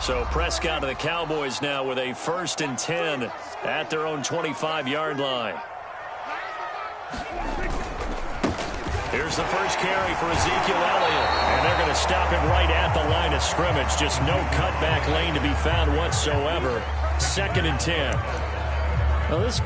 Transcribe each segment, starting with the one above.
So Prescott and the Cowboys now with a 1st and 10 at their own 25-yard line. Here's the first carry for Ezekiel Elliott. And they're going to stop him right at the line of scrimmage. Just no cutback lane to be found whatsoever. 2nd and 10. Well, this...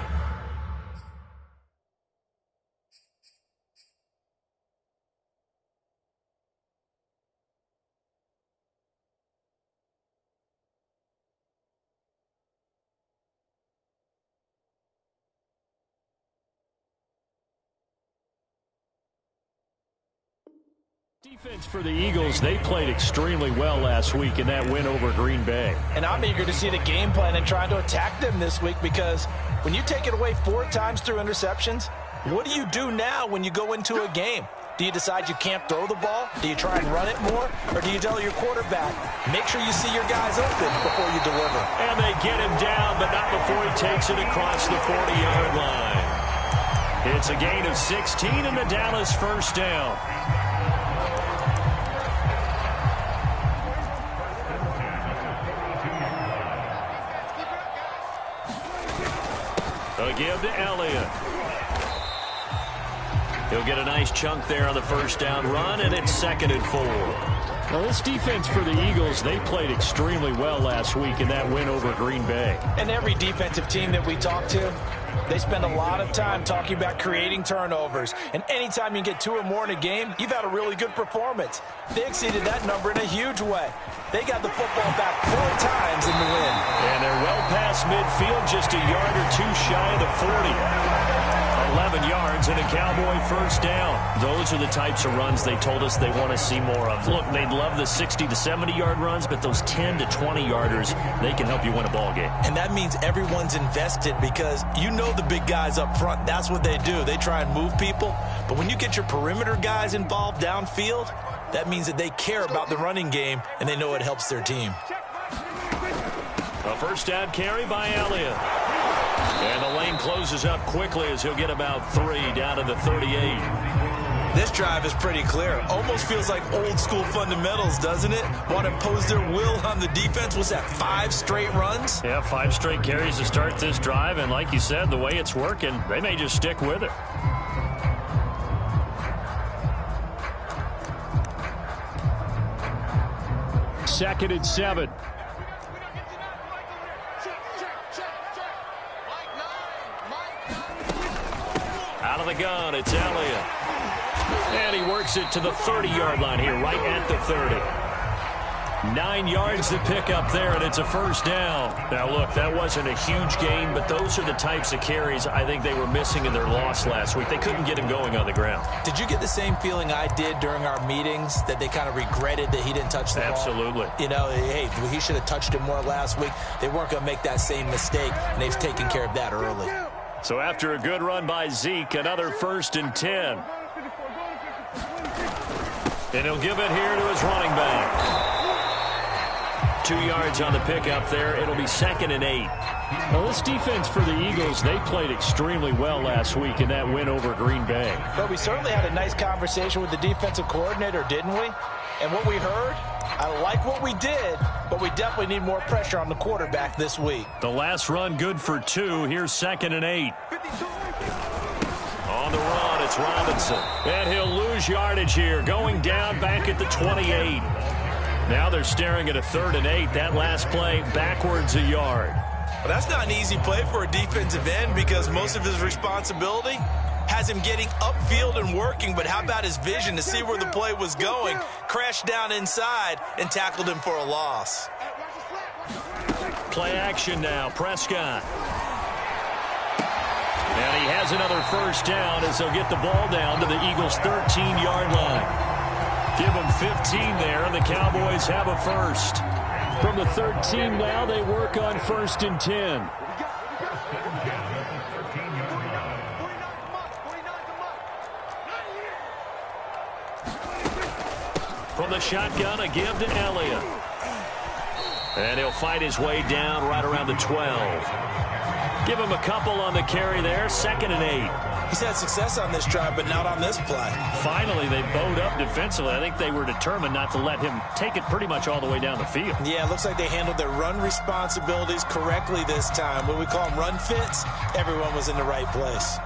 Defense for the Eagles, they played extremely well last week in that win over Green Bay. And I'm eager to see the game plan and trying to attack them this week, because when you take it away 4 times through interceptions, what do you do now when you go into a game? Do you decide you can't throw the ball? Do you try and run it more? Or do you tell your quarterback, make sure you see your guys open before you deliver? And they get him down, but not before he takes it across the 40-yard line. It's a gain of 16 and the Dallas first down. A give to Elliott. He'll get a nice chunk there on the first down run, and it's 2nd and 4. Now, this defense for the Eagles, they played extremely well last week in that win over Green Bay. And every defensive team that we talk to, they spend a lot of time talking about creating turnovers. And anytime you get 2 or more in a game, you've had a really good performance. They exceeded that number in a huge way. They got the football back 4 times in the win. And they're well past midfield, just a yard or 2 shy of the 40. 11 yards and a Cowboy first down. Those are the types of runs they told us they want to see more of. Look, they'd love the 60 to 70-yard runs, but those 10 to 20-yarders, they can help you win a ball game. And that means everyone's invested, because you know the big guys up front, that's what they do. They try and move people. But when you get your perimeter guys involved downfield, that means that they care about the running game, and they know it helps their team. A first down carry by Elliott. And the lane closes up quickly as he'll get about 3 down to the 38. This drive is pretty clear. Almost feels like old school fundamentals, doesn't it? Want to impose their will on the defense. Was that 5 straight runs? Yeah, 5 straight carries to start this drive. And like you said, the way it's working, they may just stick with it. Second and 7. Out of the gun, it's Elliott. And he works it to the 30-yard line here, right at the 30. 9 yards to pick up there, and it's a first down. Now, look, that wasn't a huge gain, but those are the types of carries I think they were missing in their loss last week. They couldn't get him going on the ground. Did you get the same feeling I did during our meetings, that they kind of regretted that he didn't touch the ball? Absolutely. You know, hey, he should have touched it more last week. They weren't going to make that same mistake, and they've taken care of that early. So after a good run by Zeke, another 1st and 10. And he'll give it here to his running back. 2 yards on the pickup there. It'll be 2nd and 8. Well, this defense for the Eagles, they played extremely well last week in that win over Green Bay. But we certainly had a nice conversation with the defensive coordinator, didn't we? And what we heard, I like what we did, but we definitely need more pressure on the quarterback this week. The last run good for 2. Here's 2nd and 8. On the run, it's Robinson. And he'll lose yardage here, going down back at the 28. Now they're staring at a 3rd and 8. That last play, backwards a yard. Well, that's not an easy play for a defensive end, because most of his responsibility has him getting upfield and working, but how about his vision to see where the play was going? Crashed down inside and tackled him for a loss. Play action now, Prescott. And he has another first down as they'll get the ball down to the Eagles' 13-yard line. Give them 15 there, and the Cowboys have a first. From the 13 now, they work on 1st and 10. From the shotgun, a give to Elliott. And he'll fight his way down right around the 12. Give him a couple on the carry there. 2nd and 8. He's had success on this drive, but not on this play. Finally, they bowed up defensively. I think they were determined not to let him take it pretty much all the way down the field. Yeah, it looks like they handled their run responsibilities correctly this time. When we call them run fits, everyone was in the right place.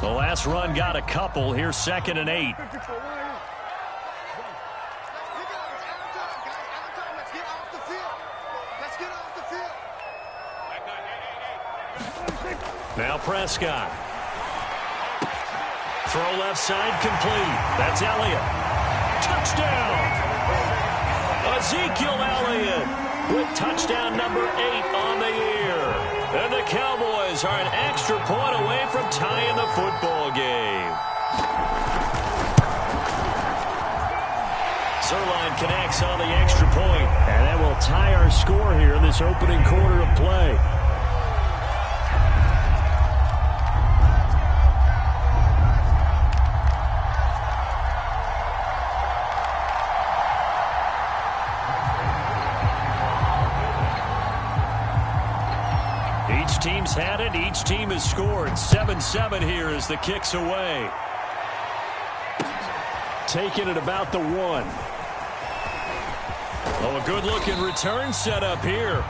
The last run got a couple. Here's 2nd and 8. Now Prescott. Throw left side complete. That's Elliott. Touchdown! Ezekiel Elliott with touchdown number 8 on the year. And the Cowboys are an extra point away from tying the football game. Zerline connects on the extra point. And that will tie our score here in this opening quarter of play. Each team's had it. Each team has scored. 7-7 here as the kick's away. Taking it about the 1. Oh, a good-looking return set up here.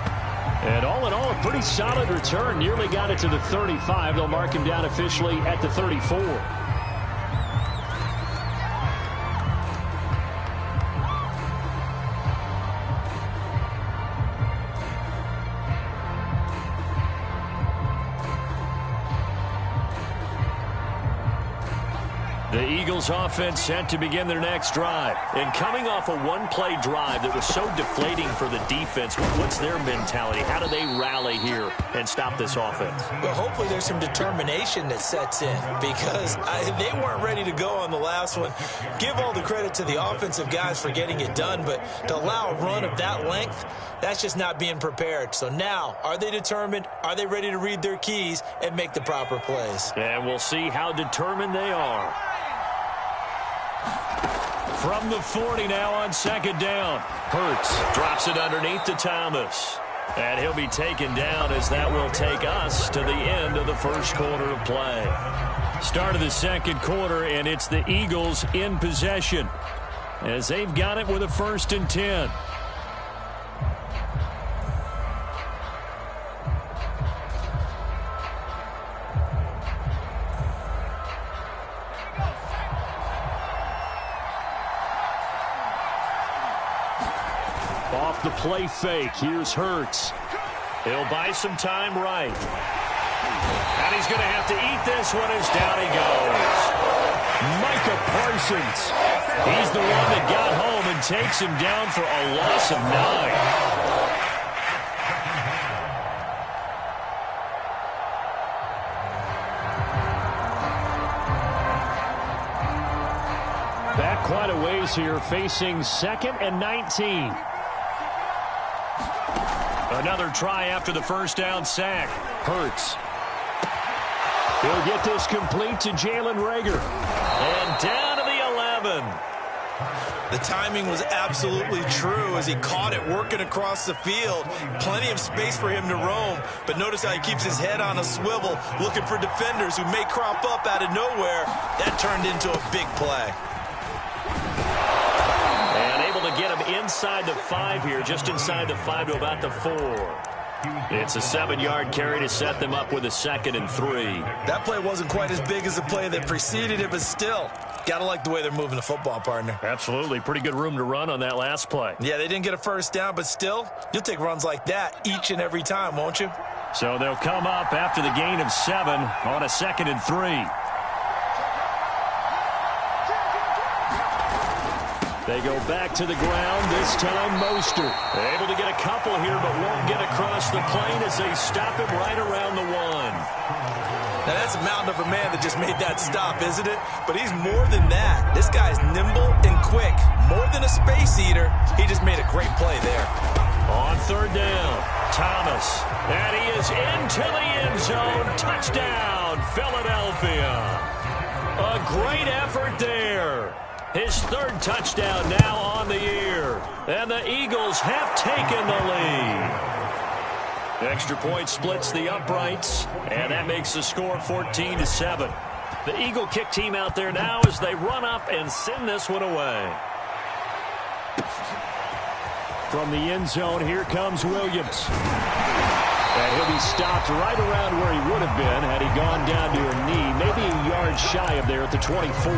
And all in all, a pretty solid return. Nearly got it to the 35. They'll mark him down officially at the 34. The Eagles offense set to begin their next drive. And coming off a one-play drive that was so deflating for the defense, what's their mentality? How do they rally here and stop this offense? Well, hopefully there's some determination that sets in because they weren't ready to go on the last one. Give all the credit to the offensive guys for getting it done, but to allow a run of that length, that's just not being prepared. So now, are they determined? Are they ready to read their keys and make the proper plays? And we'll see how determined they are. From the 40 now on 2nd down. Hurts drops it underneath to Thomas. And he'll be taken down as that will take us to the end of the first quarter of play. Start of the second quarter, and it's the Eagles in possession as they've got it with a 1st and 10. Off the play fake, here's Hurts. He'll buy some time right. And he's going to have to eat this one as down he goes. Micah Parsons. He's the one that got home and takes him down for a loss of 9. Back quite a ways here, facing 2nd and 19. Another try after the first down sack. Hurts. He'll get this complete to Jalen Reagor. And down to the 11. The timing was absolutely true as he caught it working across the field. Plenty of space for him to roam, but notice how he keeps his head on a swivel looking for defenders who may crop up out of nowhere. That turned into a big play. And able to get him inside the 5 here, just inside the 5 to about the 4. It's a 7-yard carry to set them up with a 2nd and 3. That play wasn't quite as big as the play that preceded it, but still, gotta like the way they're moving the football, partner. Absolutely. Pretty good room to run on that last play. Yeah, they didn't get a first down, but still, you'll take runs like that each and every time, won't you? So they'll come up after the gain of 7 on a 2nd and 3. They go back to the ground, this time Mostert. Able to get a couple here, but won't get across the plane as they stop him right around the 1. Now, that's a mountain of a man that just made that stop, isn't it? But he's more than that. This guy's nimble and quick. More than a space eater. He just made a great play there. On 3rd down, Thomas. And he is into the end zone. Touchdown, Philadelphia. A great effort there. His 3rd touchdown now on the year. And the Eagles have taken the lead. Extra point splits the uprights, and that makes the score 14-7. The Eagle kick team out there now as they run up and send this one away. From the end zone, here comes Williams. And he'll be stopped right around where he would have been had he gone down to a knee, maybe a yard shy of there at the 24.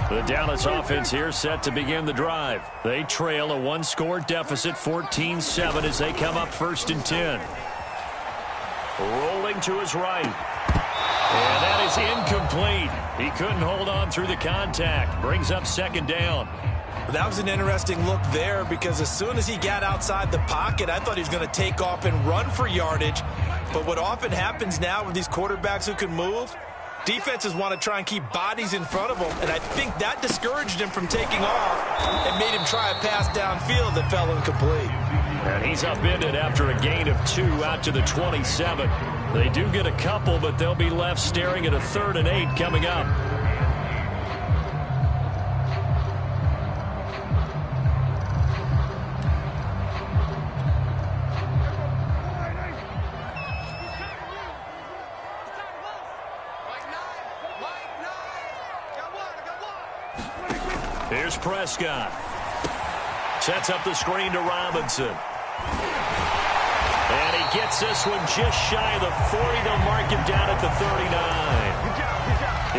The Dallas offense here set to begin the drive. They trail a 1-score deficit, 14-7, as they come up 1st and 10. Rolling to his right. And that is incomplete. He couldn't hold on through the contact. Brings up 2nd down. That was an interesting look there because as soon as he got outside the pocket, I thought he was going to take off and run for yardage. But what often happens now with these quarterbacks who can move, defenses want to try and keep bodies in front of them, and I think that discouraged him from taking off and made him try a pass downfield that fell incomplete. And he's upended after a gain of 2 out to the 27. They do get a couple, but they'll be left staring at a 3rd and 8 coming up. Here's Prescott. Sets up the screen to Robinson. And he gets this one just shy of the 40. They'll mark him down at the 39.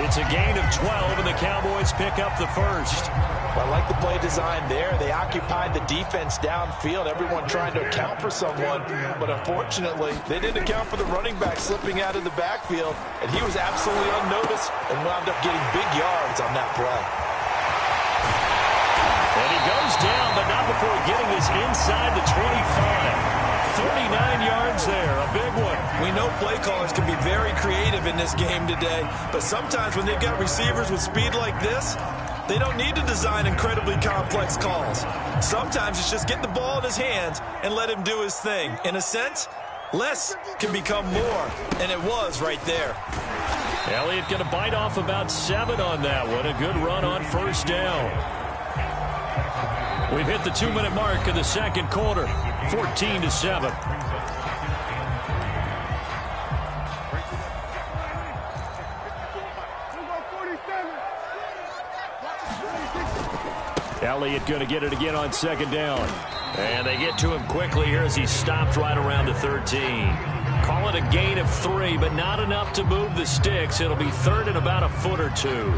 It's a gain of 12, and the Cowboys pick up the 1st. I like the play design there. They occupied the defense downfield, everyone trying to account for someone. But unfortunately, they didn't account for the running back slipping out of the backfield, and he was absolutely unnoticed and wound up getting big yards on that play. And he goes down, but not before getting this inside the 25. 39 yards there, a big one. We know play callers can be very creative in this game today, but sometimes when they've got receivers with speed like this, they don't need to design incredibly complex calls. Sometimes it's just get the ball in his hands and let him do his thing. In a sense, less can become more, and it was right there. Elliott going to bite off about 7 on that one. A good run on 1st down. We've hit the 2-minute mark of the 2nd quarter, 14-7. Elliott going to get it again on 2nd down. And they get to him quickly here as he stopped right around the 13. Call it a gain of 3, but not enough to move the sticks. It'll be 3rd and about a foot or 2.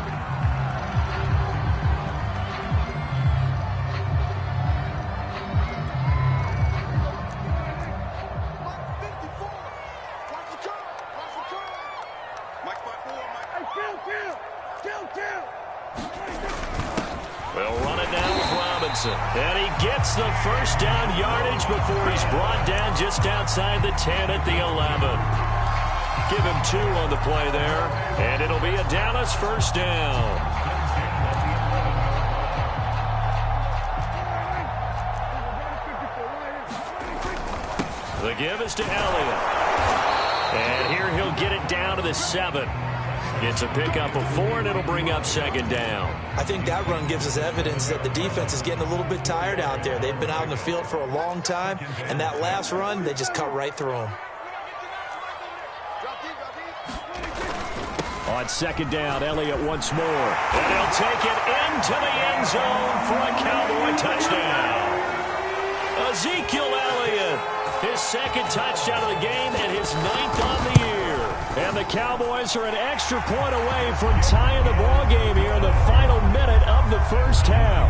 We'll run it down with Robinson. And he gets the 1st down yardage before he's brought down just outside the 10 at the 11. Give him 2 on the play there. And it'll be a Dallas 1st down. The give is to Elliott. And here he'll get it down to the 7. It's a pickup of 4, and it'll bring up 2nd down. I think that run gives us evidence that the defense is getting a little bit tired out there. They've been out in the field for a long time, and that last run, they just cut right through them. On 2nd down, Elliott once more. And he'll take it into the end zone for a Cowboy touchdown. Ezekiel Elliott, his 2nd touchdown of the game and his 9th on the year. And the Cowboys are an extra point away from tying the ball game here in the final minute of the 1st half.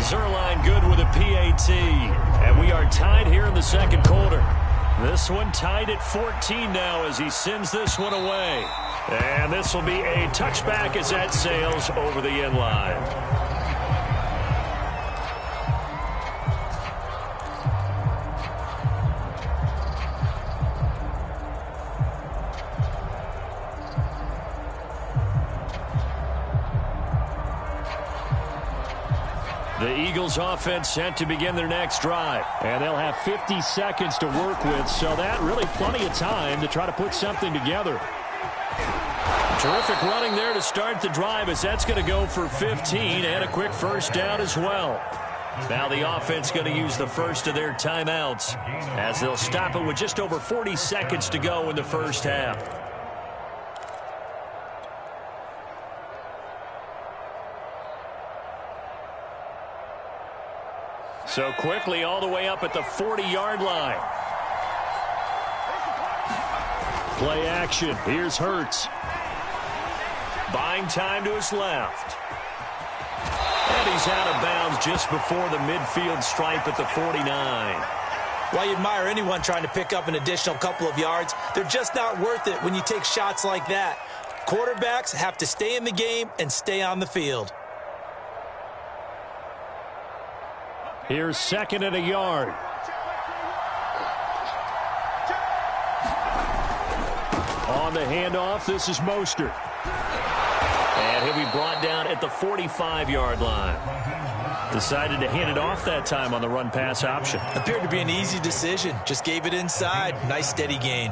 Zerline good with a PAT. And we are tied here in the 2nd quarter. This one tied at 14 now as he sends this one away. And this will be a touchback as that sails over the end line. The Eagles offense set to begin their next drive. And they'll have 50 seconds to work with, so that really plenty of time to try to put something together. Terrific running there to start the drive as that's going to go for 15 and a quick first down as well. Now the offense going to use the first of their timeouts as they'll stop it with just over 40 seconds to go in the first half. So quickly all the way up at the 40-yard line. Play action. Here's Hurts. Buying time to his left. And he's out of bounds just before the midfield stripe at the 49. While you admire anyone trying to pick up an additional couple of yards, they're just not worth it when you take shots like that. Quarterbacks have to stay in the game and stay on the field. Here's second and a yard. On the handoff, this is Mostert. And he'll be brought down at the 45-yard line. Decided to hand it off that time on the run-pass option. Appeared to be an easy decision. Just gave it inside. Nice steady gain.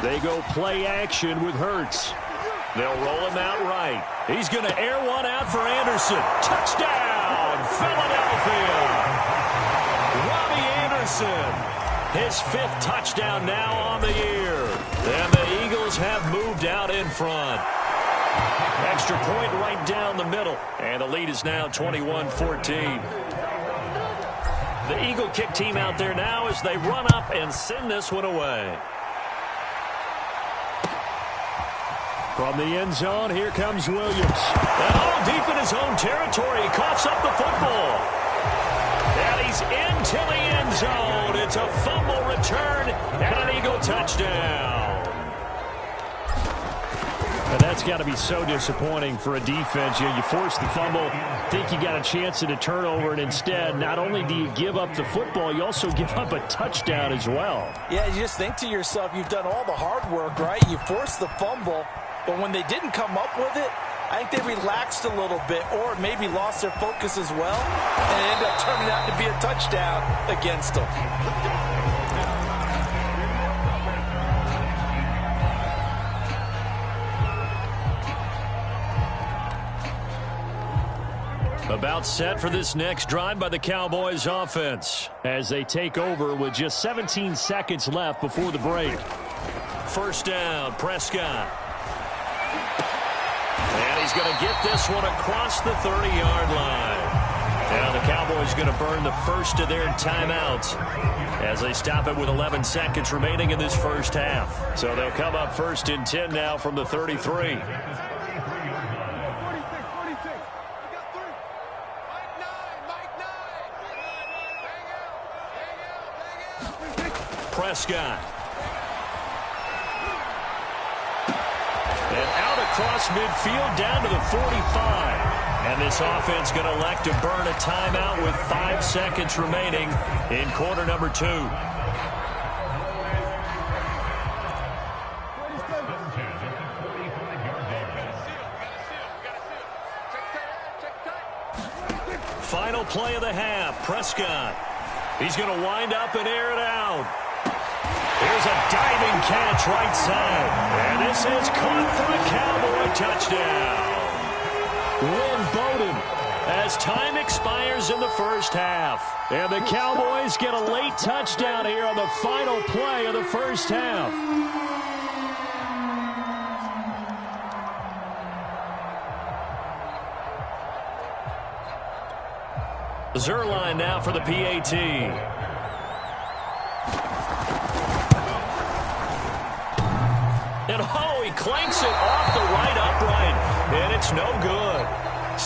They go play action with Hurts. They'll roll him out right. He's going to air one out for Anderson. Touchdown, Philadelphia. Robbie Anderson, his 5th touchdown now on the year. And the Eagles have moved out in front. Extra point right down the middle. And the lead is now 21-14. The Eagle kick team out there now as they run up and send this one away. From the end zone, here comes Williams. And all deep in his own territory, he coughs up the football. And he's into the end zone. It's a fumble return and an Eagle touchdown. And that's got to be so disappointing for a defense. You force the fumble, think you got a chance at a turnover, and instead, not only do you give up the football, you also give up a touchdown as well. Yeah, you just think to yourself, you've done all the hard work, right? You forced the fumble. But when they didn't come up with it, I think they relaxed a little bit or maybe lost their focus as well. And it ended up turning out to be a touchdown against them. About set for this next drive by the Cowboys offense as they take over with just 17 seconds left before the break. First down, Prescott. And he's going to get this one across the 30-yard line. Now the Cowboys going to burn the first of their timeouts as they stop it with 11 seconds remaining in this first half. So they'll come up first and 10 now from the 33. Prescott. And out across midfield down to the 45. And this offense going to elect to burn a timeout with 5 seconds remaining in quarter number 2. Final play of the half, Prescott. He's going to wind up and air it out. Here's a diving catch right side. And this is caught for a Cowboy touchdown. Lynn Bowden as time expires in the first half. And the Cowboys get a late touchdown here on the final play of the first half. Zerline now for the PAT. And oh, he clanks it off the right upright, and it's no good.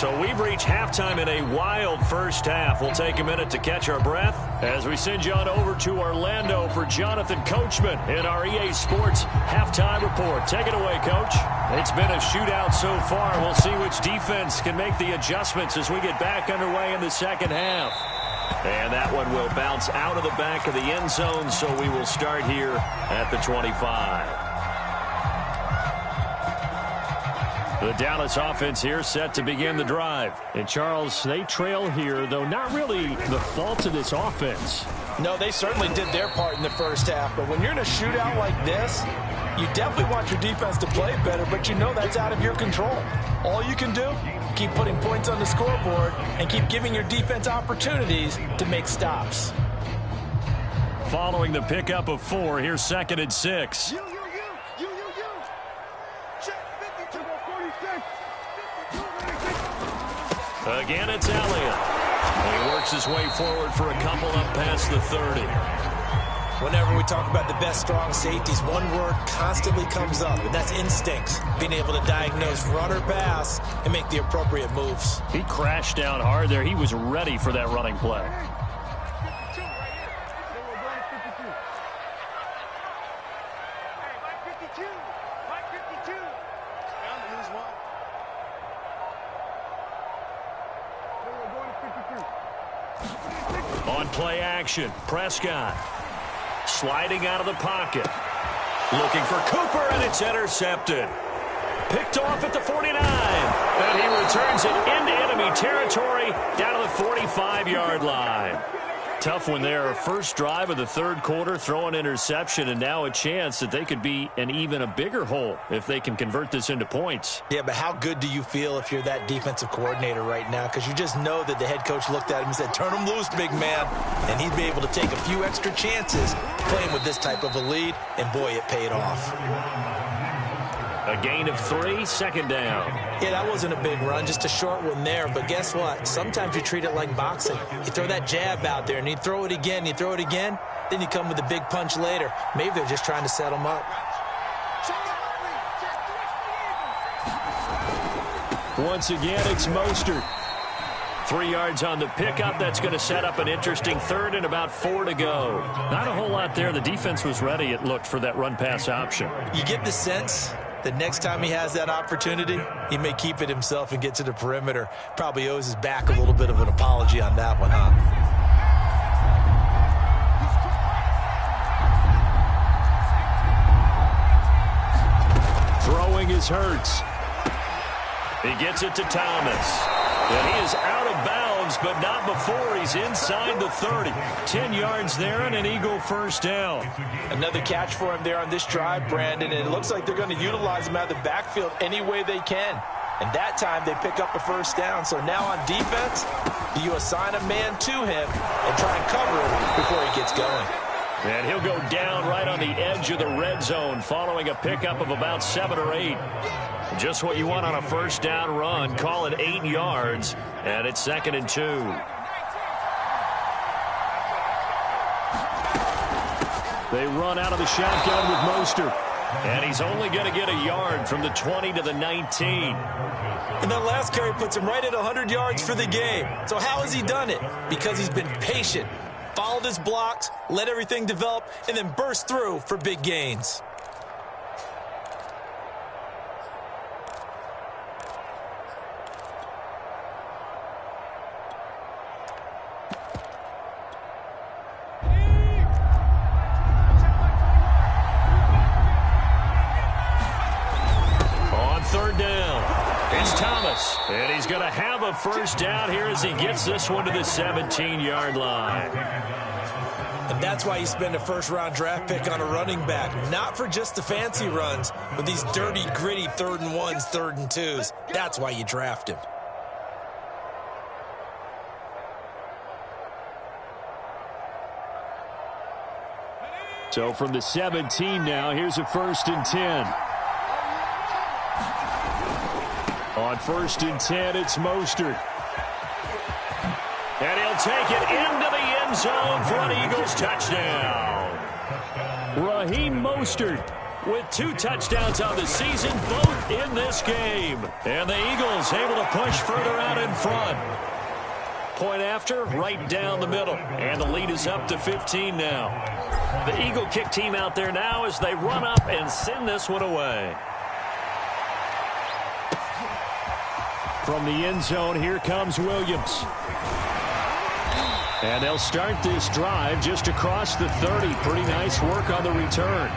So we've reached halftime in a wild first half. We'll take a minute to catch our breath as we send you on over to Orlando for Jonathan Coachman in our EA Sports Halftime Report. Take it away, Coach. It's been a shootout so far. We'll see which defense can make the adjustments as we get back underway in the second half. And that one will bounce out of the back of the end zone, so we will start here at the 25. The Dallas offense here set to begin the drive. And, Charles, they trail here, though not really the fault of this offense. No, they certainly did their part in the first half. But when you're in a shootout like this, you definitely want your defense to play better, but you know that's out of your control. All you can do, keep putting points on the scoreboard and keep giving your defense opportunities to make stops. Following the pickup of 4, here's 2nd and 6. Again, it's Elliott. And he works his way forward for a couple up past the 30. Whenever we talk about the best strong safeties, one word constantly comes up, and that's instincts. Being able to diagnose run or pass and make the appropriate moves. He crashed down hard there. He was ready for that running play. On play action, Prescott sliding out of the pocket. Looking for Cooper, and it's intercepted. Picked off at the 49. And he returns it into enemy territory down to the 45-yard line. Tough one there. First drive of the third quarter, throw an interception, and now a chance that they could be in even a bigger hole if they can convert this into points. Yeah, but how good do you feel if you're that defensive coordinator right now? Because you just know that the head coach looked at him and said, turn him loose, big man. And he'd be able to take a few extra chances playing with this type of a lead, and boy, it paid off. A gain of 3, 2nd down. Yeah, that wasn't a big run, just a short one there. But guess what? Sometimes you treat it like boxing. You throw that jab out there, and you throw it again, then you come with a big punch later. Maybe they're just trying to set them up. Once again, it's Mostert. 3 yards on the pickup. That's going to set up an interesting third and about 4 to go. Not a whole lot there. The defense was ready, it looked, for that run-pass option. You get the sense that next time he has that opportunity, he may keep it himself and get to the perimeter. Probably owes his back a little bit of an apology on that one, huh? Throwing is Hurts. He gets it to Thomas. And he is out of bounds, but not before he's inside the 30. 10 yards there and an Eagle first down. Another catch for him there on this drive, Brandon, and it looks like they're going to utilize him out of the backfield any way they can. And that time they pick up a first down. So now on defense, do you assign a man to him and try and cover him before he gets going? And he'll go down right on the edge of the red zone following a pickup of about 7 or 8. Just what you want on a first down run. Call it 8 yards, and it's 2nd and 2. They run out of the shotgun with Mostert, and he's only going to get a yard from the 20 to the 19. And that last carry puts him right at 100 yards for the game. So how has he done it? Because he's been patient, followed his blocks, let everything develop, and then burst through for big gains. And he's going to have a first down here as he gets this one to the 17-yard line. And that's why you spend a first-round draft pick on a running back. Not for just the fancy runs, but these dirty, gritty 3rd and 1s, 3rd and 2s. That's why you draft him. So from the 17 now, here's a 1st and 10. On 1st and 10, it's Mostert. And he'll take it into the end zone for an Eagles touchdown. Raheem Mostert with 2 touchdowns on the season, both in this game. And the Eagles able to push further out in front. Point after, right down the middle. And the lead is up to 15 now. The Eagle kick team out there now as they run up and send this one away. From the end zone, here comes Williams. And they'll start this drive just across the 30. Pretty nice work on the return.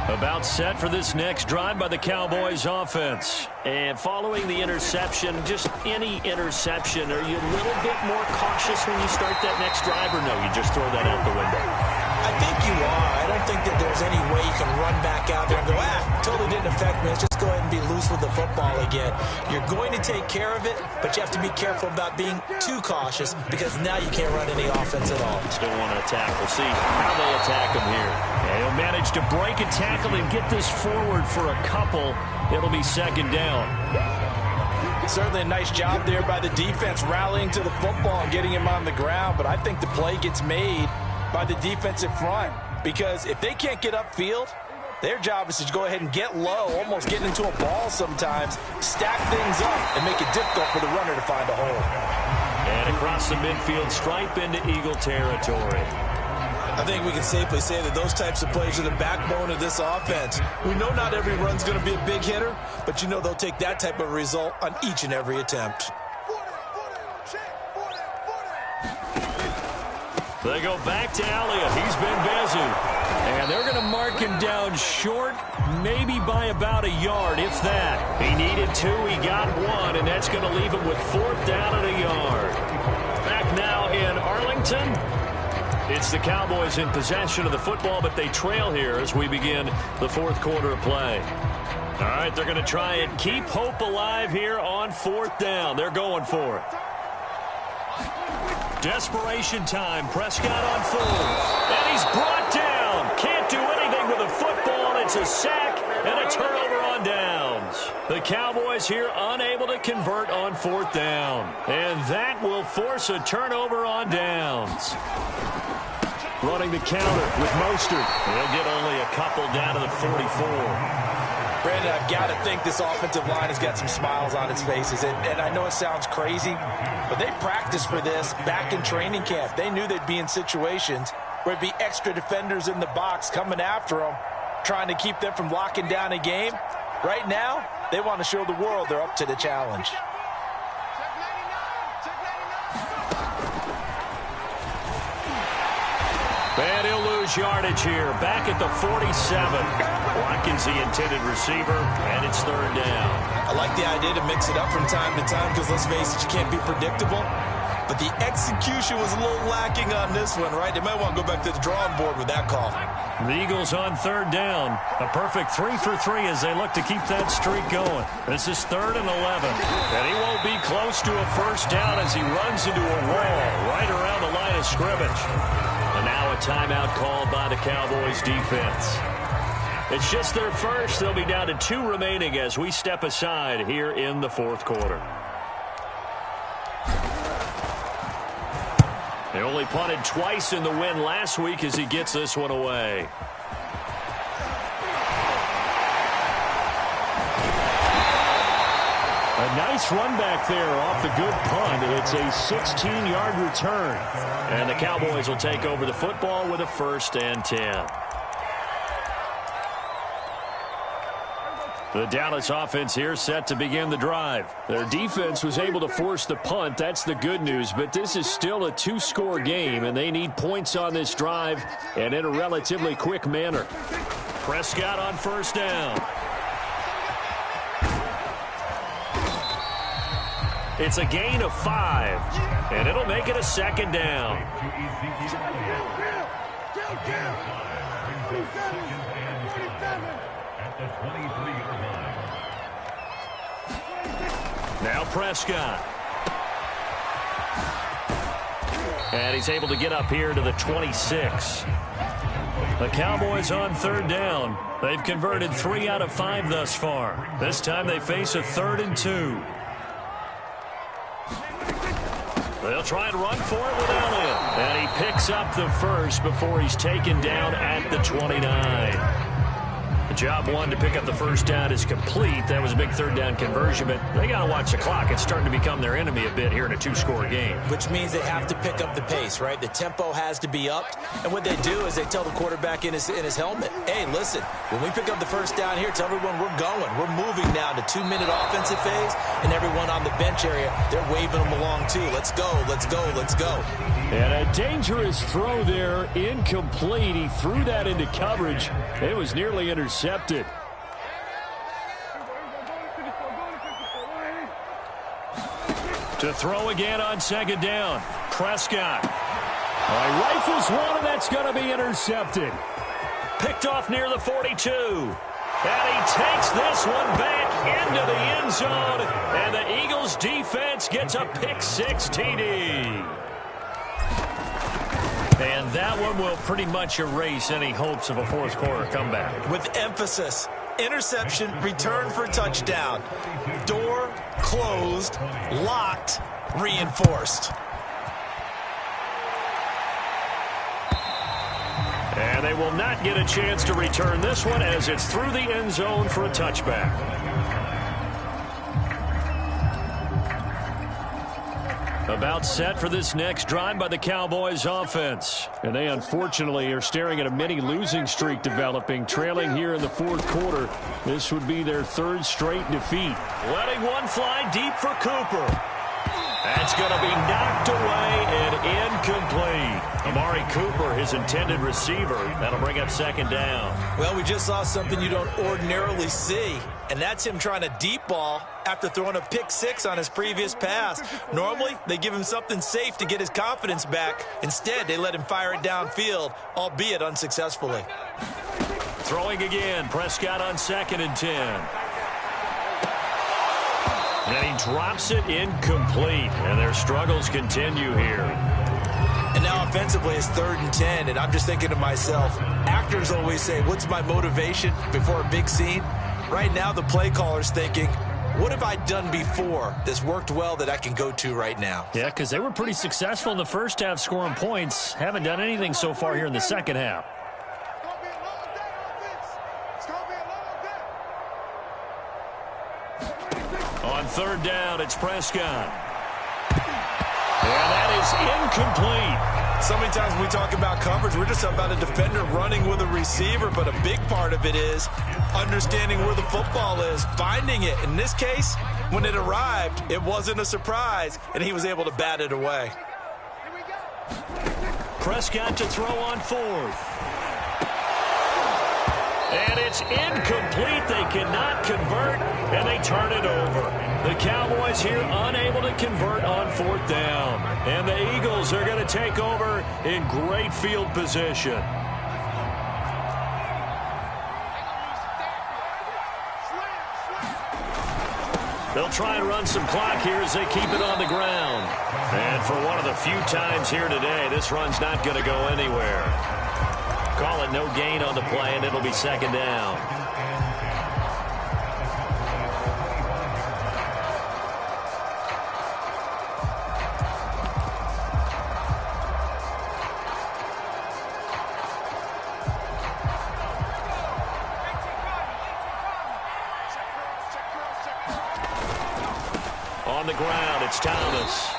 About set for this next drive by the Cowboys offense. And following the interception, just any interception, are you a little bit more cautious when you start that next drive, or no, you just throw that out the window? I think you are. I don't think that there's any way you can run back out there and go, totally didn't affect me. Let's just go ahead and be loose with the football again. You're going to take care of it, but you have to be careful about being too cautious because now you can't run any offense at all. Still want to attack. We'll see how they attack him here. And he'll manage to break a tackle and get this forward for a couple. It'll be second down. Certainly a nice job there by the defense rallying to the football and getting him on the ground, but I think the play gets made by the defensive front, because if they can't get upfield, their job is to go ahead and get low, almost get into a ball sometimes, stack things up, and make it difficult for the runner to find a hole. And across the midfield stripe into Eagle territory. I think we can safely say that those types of plays are the backbone of this offense. We know not every run's going to be a big hitter, but you know they'll take that type of result on each and every attempt. They go back to Elliott. He's been busy. And they're going to mark him down short, maybe by about a yard, if that. He needed 2, he got 1, and that's going to leave him with 4th down and a yard. Back now in Arlington. It's the Cowboys in possession of the football, but they trail here as we begin the 4th quarter of play. All right, they're going to try and keep hope alive here on 4th down. They're going for it. Desperation time. Prescott on 4th. And he's brought down. Can't do anything with the football. It's a sack and a turnover on downs. The Cowboys here unable to convert on 4th down. And that will force a turnover on downs. Running the counter with Mostert. He'll get only a couple down to the 44. Brandon, I've got to think this offensive line has got some smiles on its faces. And I know it sounds crazy, but they practiced for this back in training camp. They knew they'd be in situations where it'd be extra defenders in the box coming after them, trying to keep them from locking down a game. Right now, they want to show the world they're up to the challenge. And he'll lose yardage here. Back at the 47. Watkins, the intended receiver, and it's 3rd down. I like the idea to mix it up from time to time because, let's face it, you can't be predictable. But the execution was a little lacking on this one, right? They might want to go back to the drawing board with that call. The Eagles on 3rd down. A perfect 3 for 3 as they look to keep that streak going. This is 3rd and 11. And he won't be close to a 1st down as he runs into a wall right around the line of scrimmage. And now a timeout called by the Cowboys defense. It's just their first. They'll be down to 2 remaining as we step aside here in the 4th quarter. They only punted twice in the win last week as he gets this one away. A nice run back there off the good punt. It's a 16-yard return. And the Cowboys will take over the football with a 1st and 10. The Dallas offense here set to begin the drive. Their defense was able to force the punt. That's the good news. But this is still a 2-score game, and they need points on this drive and in a relatively quick manner. Prescott on 1st down. It's a gain of 5, and it'll make it a 2nd down. Now Prescott. And he's able to get up here to the 26. The Cowboys on 3rd down. They've converted 3 out of 5 thus far. This time they face a 3rd and 2. They'll try and run for it with Elliott. And he picks up the first before he's taken down at the 29. The job one to pick up the first down is complete. That was a big third down conversion, but they got to watch the clock. It's starting to become their enemy a bit here in a two-score game. Which means they have to pick up the pace, right? The tempo has to be upped. And what they do is they tell the quarterback in his helmet, hey, listen, when we pick up the first down here, tell everyone we're going. We're moving now to 2-minute offensive phase, and everyone on the bench area, they're waving them along too. Let's go, let's go, let's go. And a dangerous throw there, incomplete. He threw that into coverage. It was nearly intercepted. To throw again on second down. Prescott. Rifles one, and that's going to be intercepted. Picked off near the 42. And he takes this one back into the end zone. And the Eagles defense gets a pick-6 TD. And that one will pretty much erase any hopes of a fourth quarter comeback. With emphasis, interception, return for touchdown. Door closed, locked, reinforced. And they will not get a chance to return this one as it's through the end zone for a touchback. About set for this next drive by the Cowboys offense. And they unfortunately are staring at a mini losing streak developing, trailing here in the fourth quarter. This would be their third straight defeat. Letting one fly deep for Cooper. That's going to be knocked away and incomplete. Amari Cooper, his intended receiver. That'll bring up second down. Well, we just saw something you don't ordinarily see, and that's him trying to deep ball after throwing a pick-6 on his previous pass. Normally, they give him something safe to get his confidence back. Instead, they let him fire it downfield, albeit unsuccessfully. Throwing again, Prescott on 2nd and 10. And he drops it incomplete, and their struggles continue here. And now offensively it's 3rd and 10, and I'm just thinking to myself, actors always say, what's my motivation before a big scene? Right now the play caller's thinking, what have I done before that's worked well that I can go to right now? Yeah, because they were pretty successful in the first half scoring points. Haven't done anything so far here in the second half. On 3rd down, it's Prescott. And that is incomplete. So many times when we talk about coverage, we're just about a defender running with a receiver, but a big part of it is understanding where the football is, finding it. In this case, when it arrived, it wasn't a surprise, and he was able to bat it away. Prescott to throw on 4th. And it's incomplete. They cannot convert, and they turn it over. The Cowboys here unable to convert on 4th down. And the Eagles are going to take over in great field position. They'll try and run some clock here as they keep it on the ground. And for one of the few times here today, this run's not going to go anywhere. Call it no gain on the play, and it'll be 2nd down. On the ground, it's Thomas.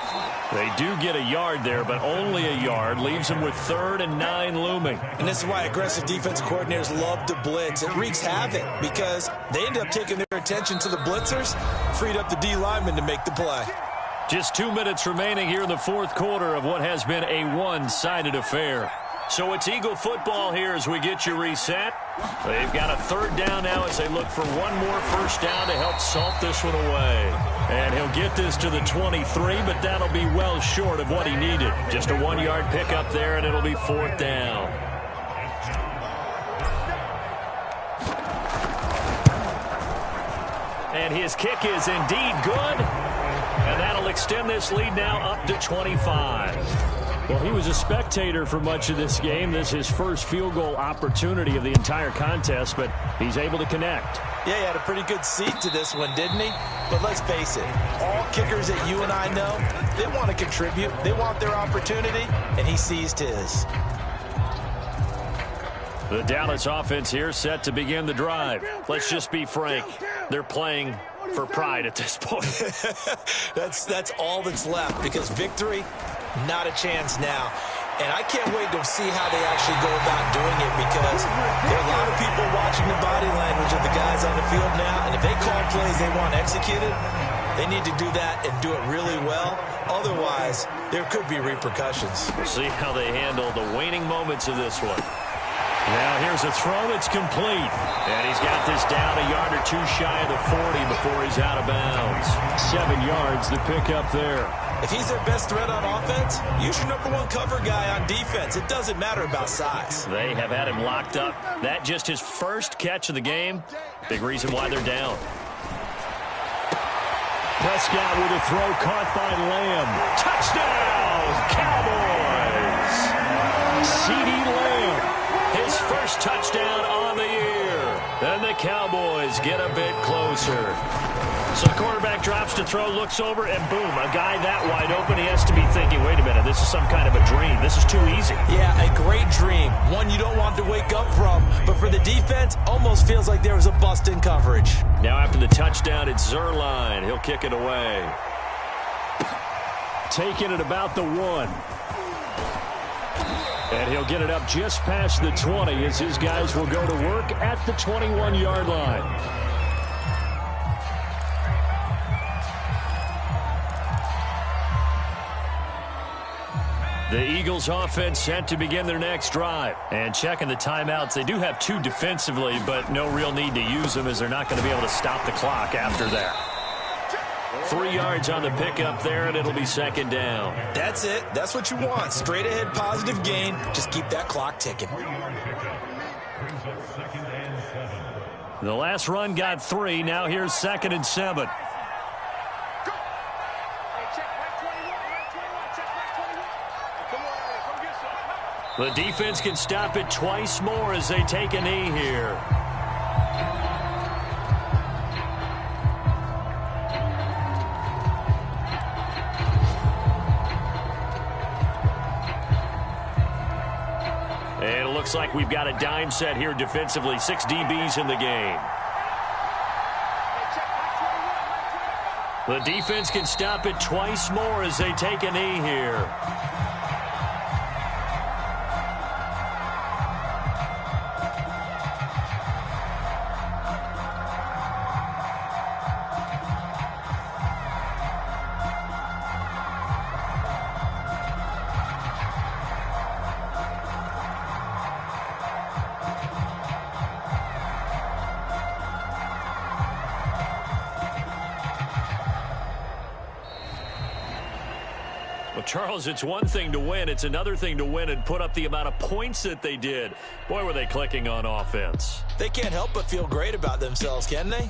They do get a yard there, but only a yard. Leaves them with 3rd and 9 looming. And this is why aggressive defense coordinators love to blitz. It wreaks havoc because they end up taking their attention to the blitzers, freed up the D lineman to make the play. Just 2 minutes remaining here in the fourth quarter of what has been a one-sided affair. So it's Eagle football here as we get you reset. They've got a 3rd down now as they look for one more first down to help salt this one away. And he'll get this to the 23, but that'll be well short of what he needed. Just a 1-yard pickup there, and it'll be 4th down. And his kick is indeed good. And that'll extend this lead now up to 25. Well, he was a spectator for much of this game. This is his first field goal opportunity of the entire contest, but he's able to connect. Yeah, he had a pretty good seat to this one, didn't he? But let's face it, all kickers that you and I know, they want to contribute. They want their opportunity, and he seized his. The Dallas offense here set to begin the drive. Let's just be frank. They're playing for pride at this point. That's all that's left, because victory, not a chance now. And I can't wait to see how they actually go about doing it, because there are a lot of people watching the body language of the guys on the field now, and if they call plays they want executed, they need to do that and do it really well. Otherwise, there could be repercussions. We'll see how they handle the waning moments of this one. Now here's a throw that's complete. And he's got this down a yard or two shy of the 40 before he's out of bounds. 7 yards the pickup there. If he's their best threat on offense, use your #1 cover guy on defense. It doesn't matter about size. They have had him locked up. That just his first catch of the game. Big reason why they're down. Prescott with a throw caught by Lamb. Touchdown, Cowboys! CeeDee Lamb, his first touchdown on the year. And the Cowboys get a bit closer. So the quarterback drops to throw, looks over, and boom, a guy that wide open. He has to be thinking, wait a minute, this is some kind of a dream. This is too easy. Yeah, a great dream. One you don't want to wake up from. But for the defense, almost feels like there was a bust in coverage. Now after the touchdown, it's Zerline. He'll kick it away. Taking it about the 1. And he'll get it up just past the 20 as his guys will go to work at the 21-yard line. The Eagles offense set to begin their next drive. And checking the timeouts, they do have 2 defensively, but no real need to use them as they're not going to be able to stop the clock after that. 3 yards on the pickup there, and it'll be 2nd down. That's it. That's what you want. Straight ahead positive gain. Just keep that clock ticking. The last run got 3. Now here's 2nd and 7. The defense can stop it twice more as they take a knee here. And it looks like we've got a dime set here defensively. 6 DBs in the game. The defense can stop it twice more as they take a knee here. Well, Charles, it's one thing to win. It's another thing to win and put up the amount of points that they did. Boy, were they clicking on offense. They can't help but feel great about themselves, can they?